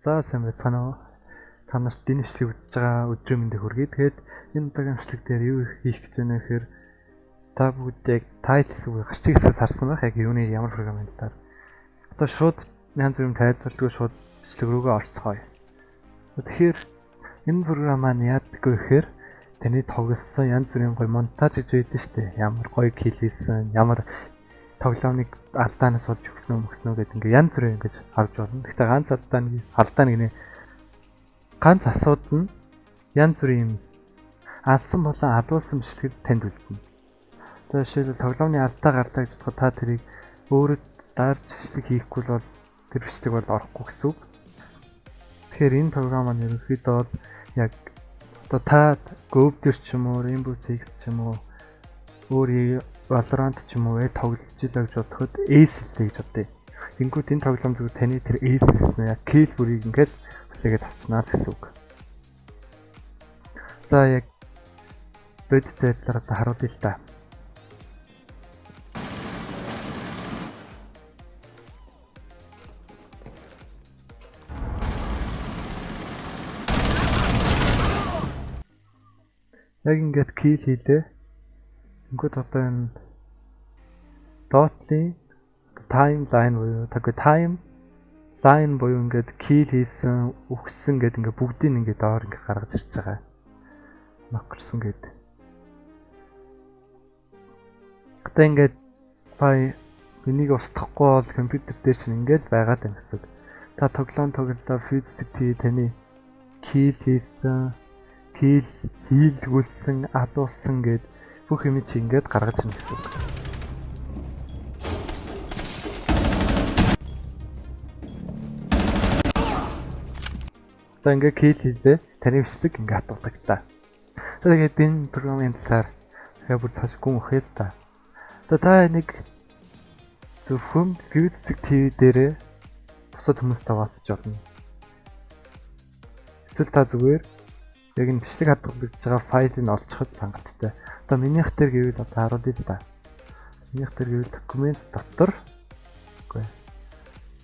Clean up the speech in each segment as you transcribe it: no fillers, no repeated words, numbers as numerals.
За сайн байцгаана уу? Та нарт энэ бичлэгийг үзэж байгаа өдрийн мэндийг хүргэе. Тэгээд энэ удаагийн бичлэг дээр юу хийх гэж байна гэхээр та бүгд яг тайлс үгүй гарчиг хэсгээс харсан байх. Яг юуны ямар програмын талаар. Одоо шууд янз бүрийн тайлбарлалгүй шууд бичлэг рүүгээ орцгоё. Тэгэхээр энэ програм маань яадаг вэ гэхээр таны тоглосон янз бүрийн гоё монтаж гэж байдаг шүү дээ. Ямар гоё кил хийсэн, ямар тоглоомыг алдаанаас олж өгснөө гэдэг ингээ янз бүрийн ингэж харж болно. Гэхдээ алдаа нэг ганц асуудал нь янз бүрийн алсан болон адуулсан бичлэгэд танд үлдэнэ. За жишээлбэл тоглоомны алдаа гарлаа гэж бодоход та тэрийг өөрөө дарж бичлэг хийхгүй бол тэр бичлэг бол орохгүй гэсэн үг. Тэгэхээр энэ програм маань ерөнхийдөө яг одоо та Go дээр ч юм уу, Rainbow Six ч юм уу, өөр Valorant ч юм уу тоглож илаа гэж бодоход Ace л гэж бодъё. Тэнгүүд энэ тоглоом зүгээр таны тэр Ace гэснээр яг kill бүрийг ингээд хүлээгээд авчнаа гэсэн үг. За яг бодит байдлаар одоо харуулъя л да. Яг ингээд kill хийлээ. Тэнгүүд одоо энэ dot-ийн timeline буюу timeline буюу ингээд kill хийсэн, үхсэн гэдэг ингээд бүгдийг ингээд доор ингээд гаргаж ирж байгаа. Нокерсон гэдэг. Одоо ингээд бай энийг устгахгүй бол компьютер дээр чинь ингээд байгаад байна гэсэн. Та тоглолоо физик таны kill хийсэн, kill хийлгүүлсэн, адуулсан гэдэг бүх юм чи ингээд гаргаж ирнэ гэсэн үг. Одоо ингээд kill хийлээ, таны бичлэг ингээд хатуулдаг. Тэгээд энэ програмын талаар дахиад бүр цааш гүн өгье л та. Одоо та нэг зөвхөн Fuse TV дээрээ бусад хүмүүстэй хуваалцаж болно. Эсвэл та зүгээр яг энэ бичлэг хадгалж байгаа файлыг олцоход хангалттай. Одоо минийх дээр гэвэл одоо харуулъя л да. Минийх дээр гэвэл Documents дотор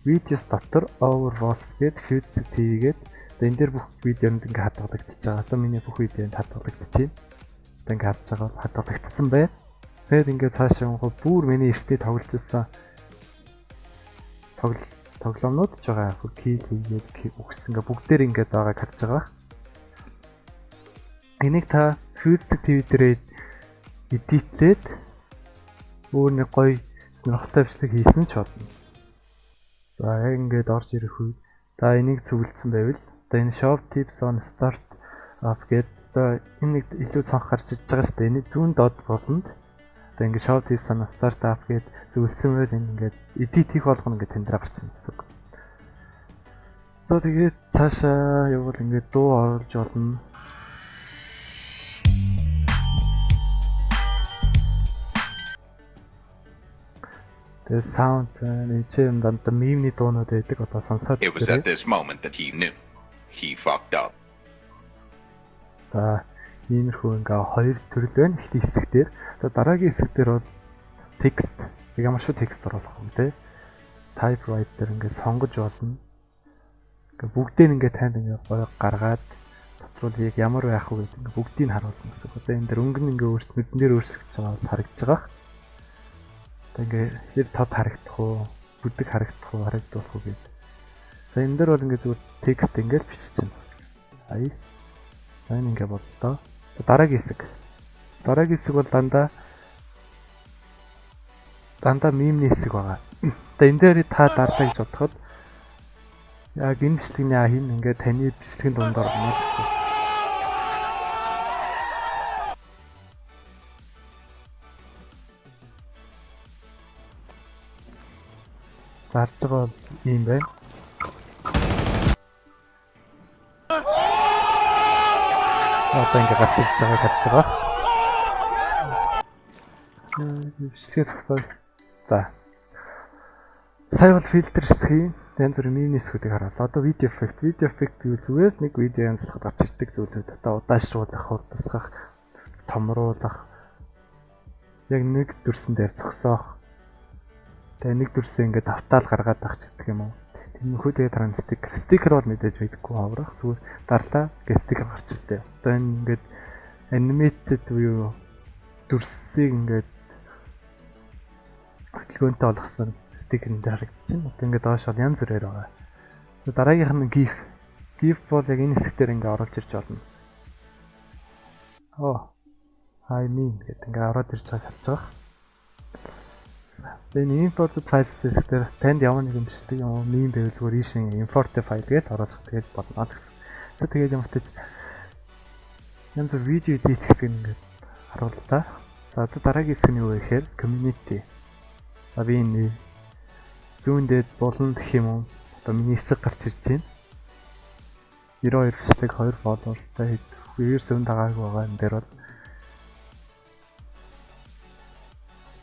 Videos дотор Overwolf гэдэг Fuse TV гэдэг энэ дээр бүх видеонд ингээ хадгалагдчихж байгаа. Одоо миний бүх видеонд хадгалагдчихээн. Одоо ингээ харж байгаа хадгалагдсан бай. Тэгээд ингээ цаашаа явах бүр миний эртний тоглож ирсэн тоглоомнууд ч байгаа. Kill хийгээд үхсэн ингээ бүгдээр ингээ байгааг харж байгаа. Энийг та Fuse TV дээр эдитлээд өөр нэг гоё сонирхолтой бичлэг хийсэн ч болно. За яг ингээд орж ирэх үед та энийг зөвлөсөн байвал одоо энэ shop tips on start up гэдэг одоо энэ нэг илүү цонх гарч иж байгаа шүү дээ. Энэ зүүн доод болонд одоо ингээд shop tips on start up гэдэг зөвлөсөн байвал энэ ингээд edit хийх болгоно ингээд тань дээр гарч ирнэ гэсэн үг. За тэгээд цаашаа явбал ингээд дуу оруулж болно. The sounds and энэ дандаа мемний дуунууд байдаг одоо сонсоод It was at this moment that he knew he fucked up. За иймэрхүү ингээ хоёр төрөл байна. Ихний хэсэг дээр. За дараагийн хэсэг дээр бол текст. Ямар шүү текст оруулах юм те. Typewriter ингээ сонгож болно. Ингээ бүгдийг ингээ танд ингээ гоё гаргаад дотроо яг ямар байх вэ гэдэг ингээ бүгдийг харуулна гэсэн. Одоо энэ дэр өнгө нь ингээ өөрчлөлтөн дээр өөрчлөгдөж байгаа харагдаж байгаа. Ингээ хэр тод харагдах уу, бүдэг харагдах уу, харагдуулах уу гэдэг. За энэ дээр бол ингээ зүгээр текст ингээ бичиж байна. Энэ ингээ бодлоо. Дараагийн хэсэг. Дараагийн хэсэг бол дандаа мемний хэсэг байгаа. Одоо энэ дээр та дарлаа гэж бодоход яг энэ бичлэгний хин ингээ таны бичлэгийн дунд орно гэсэн. Зарж байгаа юм байна. Одоо ингээ гарч ирж байгааг харж байгаа. Бичлэгээ зогсоо. За. Сая бол фильтр хэсгийн янз бүрийн мини хэсгүүдийг харуулаа. Одоо видео эффект гэвэл зүгээр нэг видео янзлахад гарч ирдэг зүйлүүд. Одоо удаашруулах, хурдсгах, томруулах. Яг нэг дүрсэн дээр зогсоох. Тэгээ нэг дүрсээ ингээд автаал гаргаад авч гэдэг юм уу. Тиймэрхүү тэгээ дараа нь стикер бол мэдээж байдаггүй аврах зүгээр дарлаа гэ стикер гарч ирдээ. Одоо энэ ингээд animated буюу дүрсийг ингээд хөтөлбөөнтэй болгосон стикер энэ дээр харагдчихна. Одоо ингээд доош бол янз бүрээр байгаа. Дараагийнх нь GIF. GIF бол яг энэ хэсгээр ингээд орж ирж болно. I mean гэдэг ингээд ороод ирж байгааг харж байгаа. Тэгээ import files гэхээр танд ямар нэгэн бичлэг юм уу мем байвал зүгээр ийшин import file гэж оруулах тэгээд болно гэсэн. За тэгээд юм хэвчээ янз бүр видео edit гэсэн ингээд харууллаа. За дараагийн хэсэг нь юу вэ гэхээр community. За би энэ зүүндээ болон гэх юм уу одоо миний хэсэг гарч ирж байна. 92 бичлэг 2 followersтай 200 дагаагүй байгаа энэ дээр бол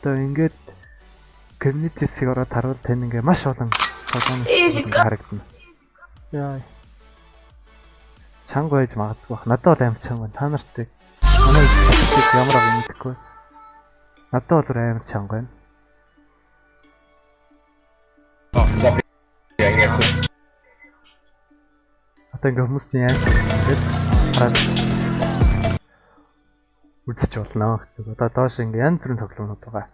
одоо ингээд community-сийг ороод харуул тань ингээ маш олон толгойн харагдана. Яа. Чанга байж магадгүй бах. Надад бол амар чанга байна. Та нарт манай хэсэг ямар аг мэдхгүй. Надад бол амар чанга байна. Одоо ингээ хүмүүсийн яаж ингэж хараад үзэж болно гэсэн. Одоо доош ингээ янз бүрийн тоглоомнууд байгаа.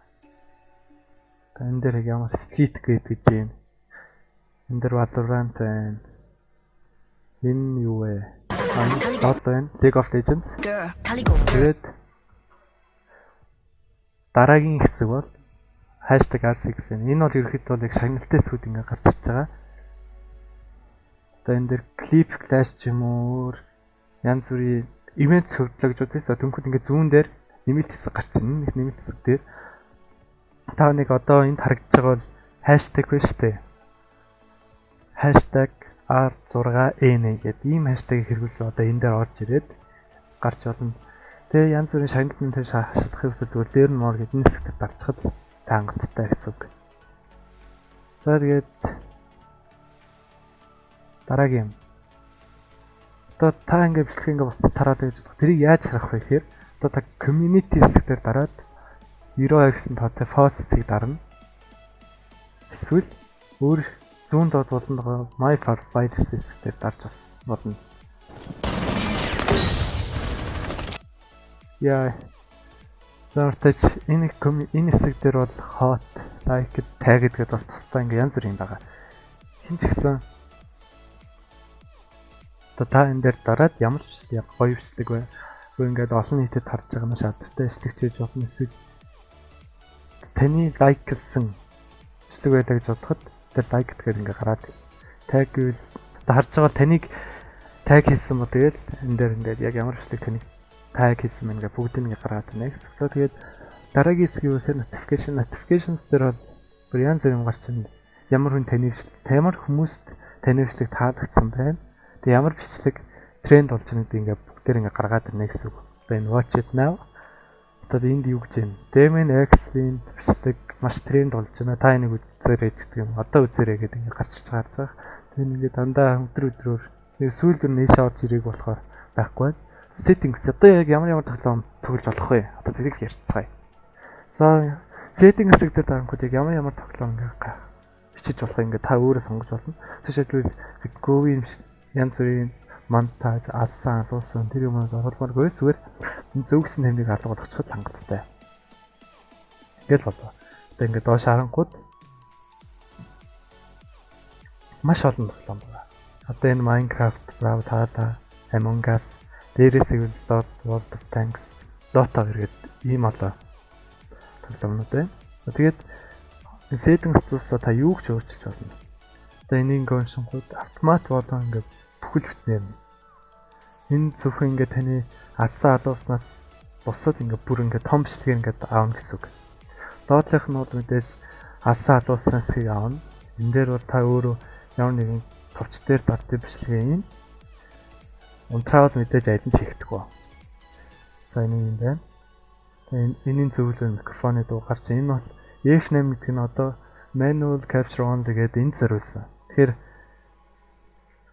Энэ дээр ямар split гэдэг юм. Энэ дээр Valorant байна. Энэ юу вэ? Dota байна. League of Legends. Тэгээд дараагийн хэсэг бол #RC гэсэн. Энэ бол ерөөхдөө яг шагналтай сүд ингээ гарч ирж байгаа. Одоо энэ дээр clip clash ч юм уу янз бүрийн ивент хөтлөгчүүд тийм түнхэд ингээ зүүн дээр нэмэлт хэсэг гарч ирнэ. Нэмэлт хэсэг дээр та нэг одоо энд харагдаж байгаа бол хаштаг биш үү? #R6N гэдэг ийм хаштагийг хэрэглэвэл одоо энэ дээр орж ирээд гарч болно. Тэгээ янз бүрийн шагналын дээр шалгахыг хүсвэл зүгээр дээр нь мор гэдэг энэ хэсэгт дарчхад хангалттай гэсэн үг. За тэгээд дараагийн юм. Одоо та ингэ бичлэг ингэ бусдад тараад байж байгаа. Тэрийг яаж харах вэ гэхээр одоо та community хэсгээр дараад 92 гэсэн тоотой post-ийг дарна. Эсвэл өөр зүүн доод болон my files хэсгээр дарж бас болно. Яа. Зөртөж энэ хэсэг дээр бол hot, like, tag гэдэг бас тусдаа ингээ янз бүр юм байгаа. Хин ч гэсэн одоо та энэ дээр дараад ямар ч гоё бичлэг бай. Гүн ингээд олон нийтэд харж байгаа нь шаардлагатай бичлэг хийж болно эсвэл таны лайк гэсэн бичлэг байлаа гэж бодоход тэр лайк гэдэг ингээ гараад tag гэвэл одоо харж байгаа таныг tag хийсэн ба тэгээд энэ дээр ингээд яг ямар бичлэг таныг tag хийсэн мэн ингээ бүгдийг ингээ гаргаад байна гэсэн. Тэгээд дараагийн хэсэг юу гэхээр notifications дээр бол бүр янз бүрийн гарч ирнэ. Ямар хүн таны ямар хүмүүст таны бичлэг таалагдсан байна. Тэгээд ямар бичлэг тренд болж байгааг ингээ бүгдээр ингээ гаргаад ирнэ гэсэн үг. Одоо энэ watch it now. Одоо энд юу гэж байна? Demian X-ийн бичлэг маш тренд болж байна. Та энийг үзээрэй гэдэг юм. Одоо үзээрэй гэдэг ингээ гарч ирж байгаа. Тэгээд ингээ дандаа өдрөөр сүүлд нь нээш авч ирээг болохоор байхгүй байна. Settings одоо яг ямар тоглоом тоглож болох вэ? Одоо тэрийг ярьцгаая. За settings хэсэг дээр дарахад яг ямар тоглоом ингээ бичиж болох ингээ та өөрөө сонгож болно. Жишээлбэл Go-ийн янз бүрийн монтаж, алсан, алуулсан тэр юмнаас оруулмааргүй зүгээр зөвгсөн тэмдэг алга болгочиход хангалттай. Ингээл болоо. Одоо ингээ доош харангууд маш олон тоглоом байна. Одоо энэ Minecraft, Brawl Stars, Among Us, дээрээс ивэл World of Tanks, Dota гэдэг ийм олон тоглоомнууд байна. Тэгээд settings туусаа та юу ч өөрчилж болно. Одоо энийг гоншингууд автомат болон ингээ бүхэл бүтнээр энэ зөвхөн ингээ таны алсан алууснаас бусад ингээ бүр ингээ том бичлэгээр ингээ аавна гэсэн үг. Доотлох нь бол мэдээж алсан алууснасыг аавна. Энэ дээр бол та өөрөө ямар нэгэн товч дээр дартыг бичлэгээ юм. Унтраал мэдээж аль нь чихдэггүй. За энэ юм байна. Энийн зөвлөл микрофоны дуу гарч энэ бол F8 гэдэг нь одоо manual capture only гэдэг энэ зориулсан. Тэгэхээр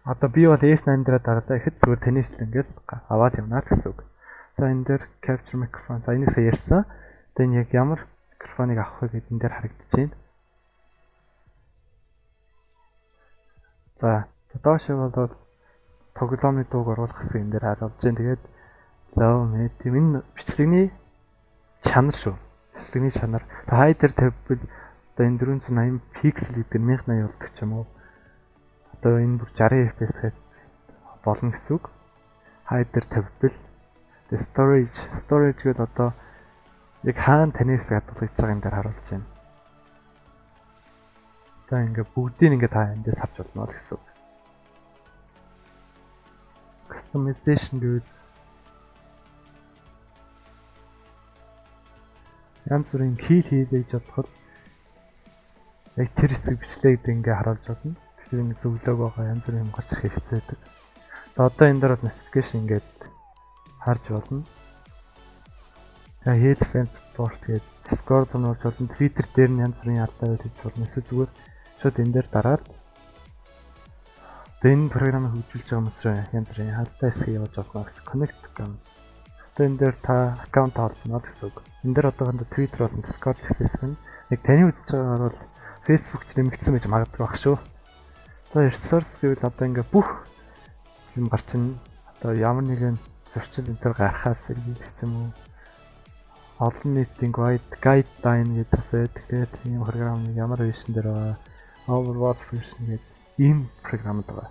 одоо би бол F8 дээр дарлаа ихэд зүгээр тэнийшл ингээд аваад явнаа гэсэн үг. За энэ дээр capture microphone. За энийсээ ярьсан. Одоо энэ яг ямар микрофоныг авах вэ гэдэг энэ дээр харагдаж байна. За доош бол тоглоомны дууг оруулах хэсэг энэ дээр харуулж байна. Тэгээд love me тийм энэ бичлэгний чанар шүү. Бичлэгний чанар. Хай дээр тавьбал одоо энэ 480 пиксел гэдэг нь 1080 болдог ч юм уу. Одоо энэ бүр 60 fps гээд болно гэсэн үг. Хай дээр тавьбал the storage гэдэг одоо яг хаана таны хэсэг хадгалагдж байгаа юм дээр харуулж байна. Одоо ингээ бүгдийг ингээ та эндээс авч болно гэсэн үг. Customization гэвэл янз бүрийн хийж бодоход яг тэр хэсэг бичлэгд ингээ харуулж байна. Тэгэхээр ингээ зөвлөг байгаа янз бүрийн юм гарч ирэх хэвчээ байдаг. Одоо энэ дээр бол notification ингээд харж болно. Head fence support гэдэг Discord нууж болно. Twitter дээр нь янз бүрийн алдаа хийж болно. Эсвэл зүгээр шууд энэ дээр дараад энэ програмыг хөгжүүлж байгаа хүмүүс янз бүрийн алдаа хэсгийг явуулж болно гэсэн connect accounts. Одоо энэ дээр та аккаунт холбоно гэсэн үг. Энэ дээр одоохондоо Twitter болон Discord гэсэн хэсэг нь яг таны үзэж байгаагаар бол Facebook ч нэмэгдсэн байж магадгүй баг шүү. Одоо resource гэвэл одоо ингээ бүх юм гарч ин одоо ямар нэгэн зөрчил энэ төр гарахаас ирэх юм уу? Олон нийтийн guideline гэдэг бас байдаг. Тэгээд ийм програмыг ямар version дээр байгаа? Overwatch version гэдэг ийм програмд байгаа.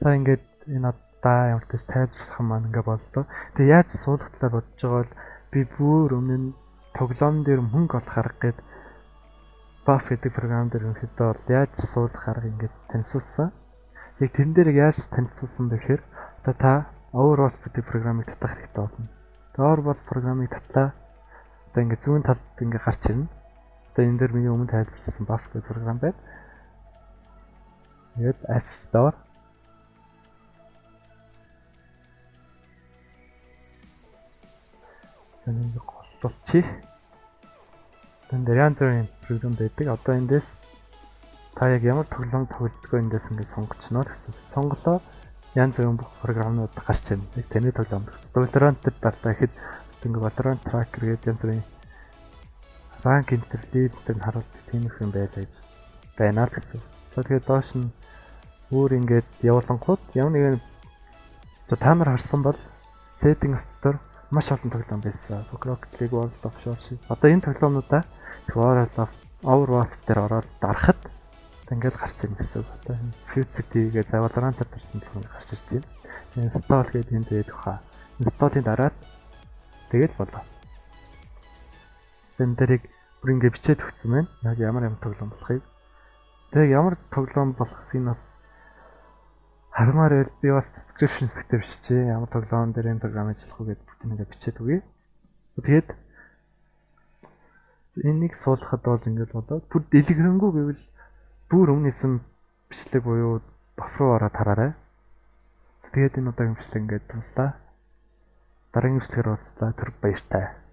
За ингээд энэ одоо ямар ч тайлбарлах юм маань ингээ боллоо. Тэгээ яаж суулгах талаар бодож байгаа бол би бүр өмнө нь тоглоом дээр мөнгө олох арга гэдэг buff гэдэг програм дээр өнөхөдөө бол яаж суулгах арга ингээд танилцуулсан. Яг тэрэн дээр яаж танилцуулсан бэ гэхээр одоо та Overwatch гэдэг програмыг татах хэрэгтэй болно. Overwatch програмыг татлаа. Одоо ингээд зүүн талд ингээд гарч ирнэ. Одоо энэ дээр миний өмнө тайлбарласан buff гэдэг програм байна. Тэгээд App Store энэ голлолчих. Тэн дээр янз бүрийн програм байдаг. Одоо эндээс та яг ямар тоглоом тоглодгоо эндээс ингээд сонгочноо гэсэн. Сонголоо янз бүрийн бүх програмнууд гарч ирнэ. Яг таны тоглоом. Valorant дээр дарлаа гэхэд ингээд Valorant tracker гэдэг янз бүрийн rank интерлид дээр харуулдаг тийм их юм байна гэсэн. Тэгэхээр доош нь өөр ингээд явуулангууд ямар нэгэн та нар харсан бол settings дээр маш олон тоглоом байсан. Rocket League, World of Warcraft. Одоо энэ тоглоомнуудаа Overwatch дээр ороод дарахад ингээд гарч ирнэ гэсэн үг. Одоо энэ Fuse-ийг Valorant дээр дарсан тоглоом гарч ирж байна. Install гэдэг энд байдаг хаа. Install-ийн дараад тэгэл болоо. Энэ дэрийг бүр ингээд бичээд өгсөн байна. Яг ямар тоглоом болохыг. Тэгээ ямар тоглоом болох гэсэн бас хармаар байл би бас description хэсгээр биччихээ. Ямар тоглоом дээр энэ програм ажиллах уу гэдээ бүгд ингээд бичээд өгье. Тэгээд энийг суулгахад бол ингээд болоод бүр дэлгэрэнгүй гэвэл бүр өмнөсөн бичлэг буюу buff руу ороод хараарай. Тэгээд энэ удаагийн бичлэг ингээд туслаа. Дараагийн бичлэгээр уулзлаа. Түр баяртай.